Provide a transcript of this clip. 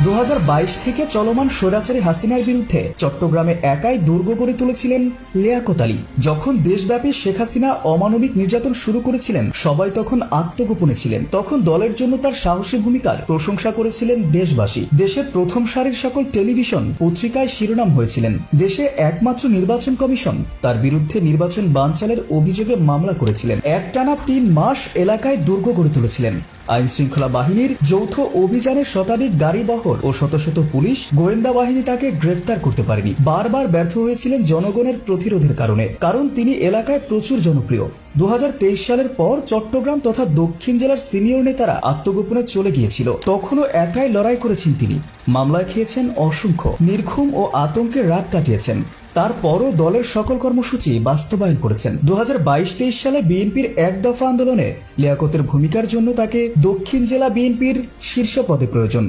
2022 থেকে চলমান স্বৈরাচারী হাসিনার বিরুদ্ধে চট্টগ্রামে একাই দুর্গ গড়ে তুলেছিলেন লিয়াকত আলী। যখন দেশব্যাপী শেখ হাসিনা অমানবিক নির্যাতন শুরু করেছিলেন, সবাই তখন আত্মগোপনে ছিলেন। তখন দলের জন্য তার সাহসী ভূমিকার প্রশংসা করেছিলেন দেশবাসী। দেশের প্রথম সারির সকল টেলিভিশন পত্রিকায় শিরোনাম হয়েছিলেন। দেশে একমাত্র নির্বাচন কমিশন তার বিরুদ্ধে নির্বাচন বানচালের অভিযোগে মামলা করেছিলেন। একটানা 3 মাস এলাকায় দুর্গ গড়ে তুলেছিলেন। আইন শৃঙ্খলা বাহিনীর যৌথ অভিযানে শতাধিক গাড়ি বহর ও শত শত পুলিশ গোয়েন্দা বাহিনী তাকে গ্রেফতার করতে পারেনি। বারবার ব্যর্থ হয়েছিলেন জনগণের প্রতিরোধের কারণ তিনি এলাকায় প্রচুর জনপ্রিয়। 2023 সালের পর চট্টগ্রাম তথা দক্ষিণ জেলার সিনিয়র নেতারা আত্মগোপনে চলে গিয়েছিল। তখনও একাই লড়াই করেছেন তিনি। মামলায় খেয়েছেন অসংখ্য, নির্ঘুম ও আতঙ্কের রাত কাটিয়েছেন। তারপরও দলের সকল কর্মসূচি বাস্তবায়ন করেছেন। 2022-23 সালে বিএনপির এক দফা আন্দোলনে লিয়াকতের ভূমিকার জন্য তাকে দক্ষিণ জেলা বিএনপির শীর্ষ পদে প্রয়োজন।